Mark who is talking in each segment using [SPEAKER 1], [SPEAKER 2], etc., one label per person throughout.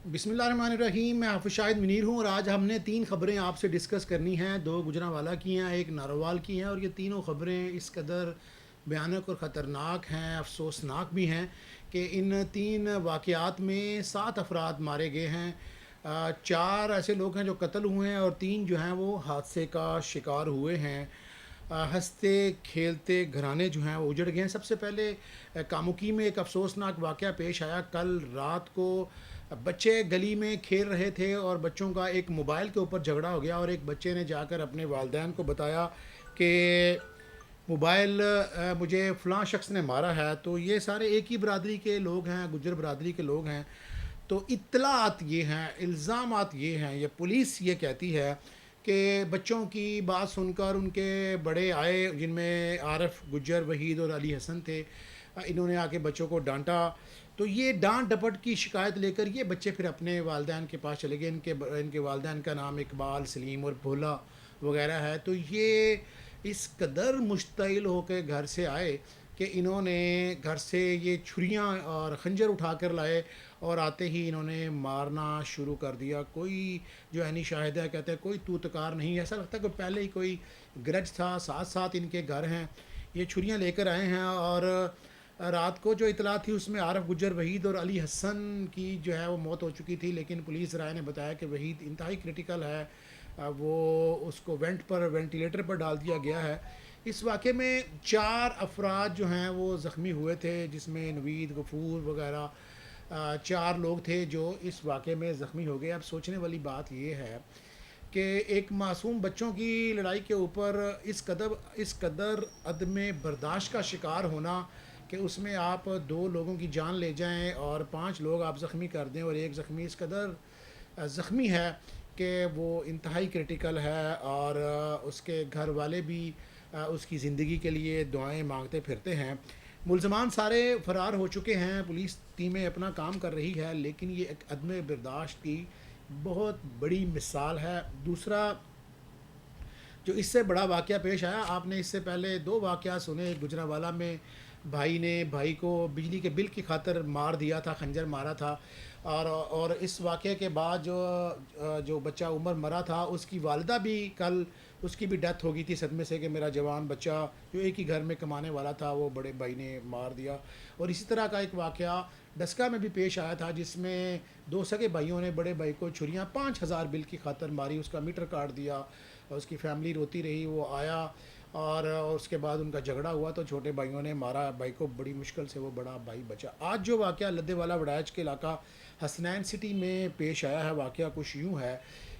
[SPEAKER 1] बिस्मिल्लाहिर्रहमानिर्रहीम। मैं हाफ़िज़ शाहिद मुनीर हूँ और आज हमने 3 ख़बरें आपसे डिस्कस करनी हैं। 2 गुजरांवाला की हैं, एक नारोवाल की हैं और ये तीनों ख़बरें इस कदर भयानक और ख़तरनाक हैं, अफसोसनाक भी हैं कि इन 3 वाक़यात में 7 अफराद मारे गए हैं। 4 ऐसे लोग हैं जो कत्ल हुए हैं और 3 जो हैं वो हादसे का शिकार हुए हैं। हँसते खेलते घराने जो हैं वो उजड़ गए हैं। सबसे पहले कामुकी में एक अफसोसनाक वाक़या पेश आया। कल रात को बच्चे गली में खेल रहे थे और बच्चों का एक मोबाइल के ऊपर झगड़ा हो गया और एक बच्चे ने जाकर अपने वालिदैन को बताया कि मोबाइल मुझे फ़लाँ शख्स ने मारा है। तो ये सारे एक ही बरादरी के लोग हैं, गुज्जर बरादरी के लोग हैं। तो इत्तलात ये हैं, इल्ज़ामात ये हैं, ये पुलिस ये कहती है कि बच्चों की बात सुनकर उनके बड़े आए, जिनमें आरिफ गुज्जर, वहीद और अली हसन थे। इन्होंने आके बच्चों को डांटा। तो ये डांट डपट की शिकायत लेकर ये बच्चे फिर अपने वालिदैन के पास चले गए। इनके वालिदैन का नाम इकबाल, सलीम और भोला वगैरह है। तो ये इस कदर मुश्तइल होकर घर से आए कि इन्होंने घर से ये छुरियां और खंजर उठा कर लाए और आते ही इन्होंने मारना शुरू कर दिया। कोई जो ऐनी शाहिद है कहते हैं कोई तू तकार नहीं, ऐसा लगता है कि पहले ही कोई ग्रज था। साथ साथ इनके घर हैं, ये छुरियां लेकर आए हैं। और रात को जो इतला थी उसमें आरिफ गुज्जर, वहीद और अली हसन की जो है वो मौत हो चुकी थी, लेकिन पुलिस राय ने बताया कि वहीद इंतहाई क्रिटिकल है। वो उसको वेंटिलेटर पर डाल दिया गया है। इस वाक़े में 4 अफराद जो हैं वो ज़ख्मी हुए थे, जिसमें नवीद, गफूर वगैरह 4 लोग थे जो इस वाक़े में ज़ख्मी हो गए। अब सोचने वाली बात ये है कि एक मासूम बच्चों की लड़ाई के ऊपर इस कदर अदम बर्दाश्त का शिकार होना कि उसमें आप 2 लोगों की जान ले जाएं और 5 लोग आप ज़ख्मी कर दें, और एक ज़ख्मी इस कदर ज़ख्मी है कि वो इंतहाई क्रिटिकल है और उसके घर वाले भी उसकी ज़िंदगी के लिए दुआएं मांगते फिरते हैं। मुल्ज़मान सारे फ़रार हो चुके हैं, पुलिस टीमें अपना काम कर रही है, लेकिन ये एक अदम बर्दाश्त की बहुत बड़ी मिसाल है। दूसरा जो इससे बड़ा वाक़या पेश आया, आपने इससे पहले 2 वाक़या सुने। गुजरांवाला में भाई ने भाई को बिजली के बिल की खातिर मार दिया था, खंजर मारा था। और इस वाक़े के बाद जो बच्चा उमर मरा था, उसकी वालिदा भी कल उसकी भी डेथ हो गई थी सदमे से कि मेरा जवान बच्चा जो एक ही घर में कमाने वाला था वो बड़े भाई ने मार दिया। और इसी तरह का एक वाक़या डस्का में भी पेश आया था, जिसमें 2 सगे भाइयों ने बड़े भाई को छुरियाँ 5,000 बिल की खातिर मारी, उसका मीटर काट दिया और उसकी फैमिली रोती रही। वो आया और उसके बाद उनका झगड़ा हुआ तो छोटे भाइयों ने मारा भाई को, बड़ी मुश्किल से वो बड़ा भाई बचा। आज जो वाक़या लद्देवाला वड़ाइच के इलाका हसनैन सिटी में पेश आया है, वाक़या कुछ यूँ है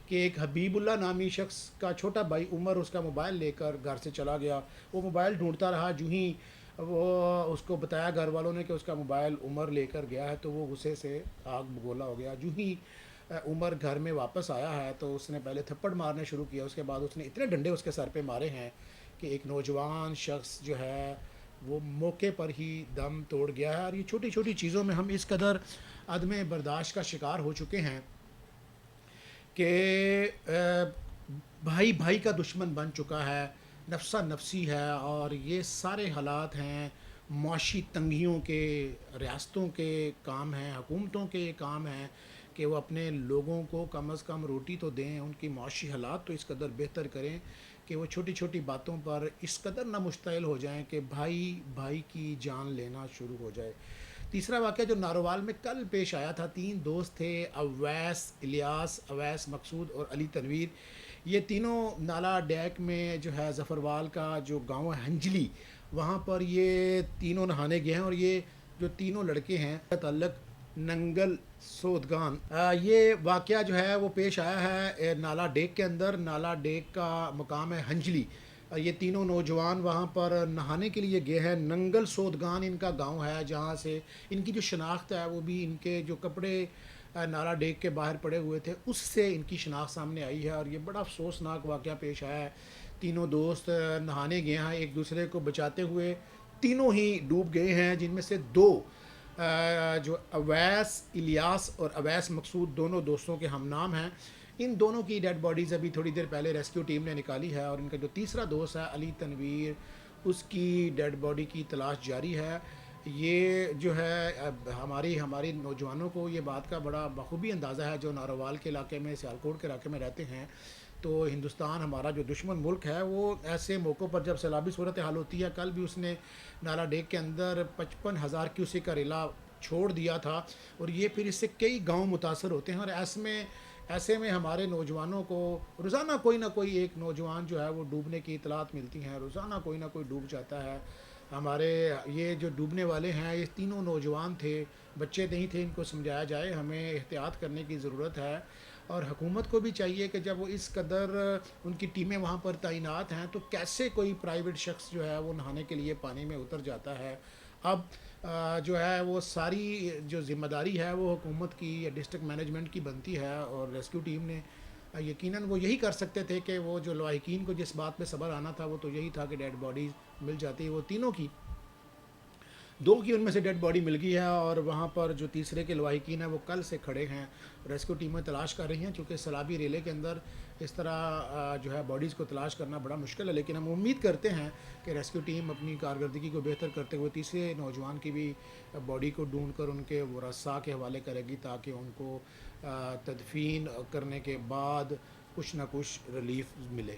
[SPEAKER 1] कि एक हबीबुल्ला नामी शख्स का छोटा भाई उमर उसका मोबाइल लेकर घर से चला गया। वो मोबाइल ढूंढता रहा, जूँ ही वो उसको बताया घर वालों ने कि उसका मोबाइल उमर लेकर गया है, तो वो गुस्से से आग बगोला हो गया। जूँ ही उमर घर में वापस आया है तो उसने पहले थप्पड़ मारने शुरू किया, उसके बाद उसने इतने डंडे उसके सर पे मारे हैं कि एक नौजवान शख्स जो है वो मौके पर ही दम तोड़ गया है। और ये छोटी छोटी चीज़ों में हम इस कदर अदम बर्दाश्त का शिकार हो चुके हैं कि भाई भाई का दुश्मन बन चुका है, नफसा नफसी है। और ये सारे हालात हैं मुआशी तंगियों के, रियासतों के काम हैं, हुकूमतों के काम हैं कि वो अपने लोगों को कम अज़ कम रोटी तो दें, उनकी मुआशी हालात तो इस कदर बेहतर करें कि वो छोटी छोटी बातों पर इस कदर ना मुश्तइल हो जाएं कि भाई भाई की जान लेना शुरू हो जाए। तीसरा वाक़या जो नारोवाल में कल पेश आया था, 3 दोस्त थे, अवैस इलियास, अवैस मकसूद और अली तनवीर। ये तीनों नाला डैक में जो है ज़फ़रवाल का जो गांव है हंजली, वहाँ पर ये तीनों नहाने गए हैं। और ये जो तीनों लड़के हैं तल्लक नंगल सोदगान। ये वाक़या जो है वो पेश आया है नाला डेक के अंदर। नाला डेक का मुकाम है हंजली। ये तीनों नौजवान वहाँ पर नहाने के लिए गए हैं। नंगल सोदगान इनका गांव है, जहाँ से इनकी जो शनाख्त है वो भी इनके जो कपड़े नाला डेक के बाहर पड़े हुए थे उससे इनकी शनाख्त सामने आई है। और ये बड़ा अफसोसनाक वाक़या पेश आया है। तीनों दोस्त नहाने गए हैं एक दूसरे को बचाते हुए, तीनों ही डूब गए हैं, जिनमें से 2 जो अवैस इलियास और अवैस मकसूद दोनों दोस्तों के हम नाम हैं। इन दोनों की डेड बॉडीज़ अभी थोड़ी देर पहले रेस्क्यू टीम ने निकाली है। और इनका जो तीसरा दोस्त है अली तनवीर, उसकी डेड बॉडी की तलाश जारी है। یہ جو ہے اب ہماری نوجوانوں کو یہ بات کا بڑا بخوبی اندازہ ہے جو ناروال کے علاقے میں، سیالکوٹ کے علاقے میں رہتے ہیں. تو ہندوستان ہمارا جو دشمن ملک ہے وہ ایسے موقعوں پر جب سیلابی صورتحال ہوتی ہے، کل بھی اس نے نالا ڈیک کے اندر 55,000 کیوسیک کا ریلا چھوڑ دیا تھا، اور یہ پھر اس سے کئی گاؤں متاثر ہوتے ہیں. اور ایسے میں ہمارے نوجوانوں کو روزانہ کوئی نہ کوئی ایک نوجوان جو ہے وہ ڈوبنے کی اطلاعات ملتی ہیں، روزانہ کوئی نہ کوئی ڈوب جاتا ہے. ہمارے یہ جو ڈوبنے والے ہیں یہ تینوں نوجوان تھے، بچے نہیں تھے. ان کو سمجھایا جائے، ہمیں احتیاط کرنے کی ضرورت ہے. اور حکومت کو بھی چاہیے کہ جب وہ اس قدر ان کی ٹیمیں وہاں پر تعینات ہیں تو کیسے کوئی پرائیویٹ شخص جو ہے وہ نہانے کے لیے پانی میں اتر جاتا ہے. اب جو ہے وہ ساری جو ذمہ داری ہے وہ حکومت کی یا ڈسٹرکٹ مینجمنٹ کی بنتی ہے، اور ریسکیو ٹیم نے یقیناً وہ یہی کر سکتے تھے کہ وہ جو لواحقین کو جس بات پہ صبر آنا تھا وہ تو یہی تھا کہ ڈیڈ باڈیز مل جاتی. وہ تینوں کی، دو کی ان میں سے ڈیڈ باڈی مل گئی ہے، اور وہاں پر جو تیسرے کے لواحقین ہیں وہ کل سے کھڑے ہیں، ریسکیو ٹیمیں تلاش کر رہی ہیں. چونکہ سیلابی ریلے کے اندر اس طرح جو ہے باڈیز کو تلاش کرنا بڑا مشکل ہے، لیکن ہم امید کرتے ہیں کہ ریسکیو ٹیم اپنی کارکردگی کو بہتر کرتے ہوئے تیسرے نوجوان کی بھی باڈی کو ڈھونڈ کر ان کے ورثاء کے حوالے کرے گی، تاکہ ان کو تدفین کرنے کے بعد کچھ نہ کچھ ریلیف ملے.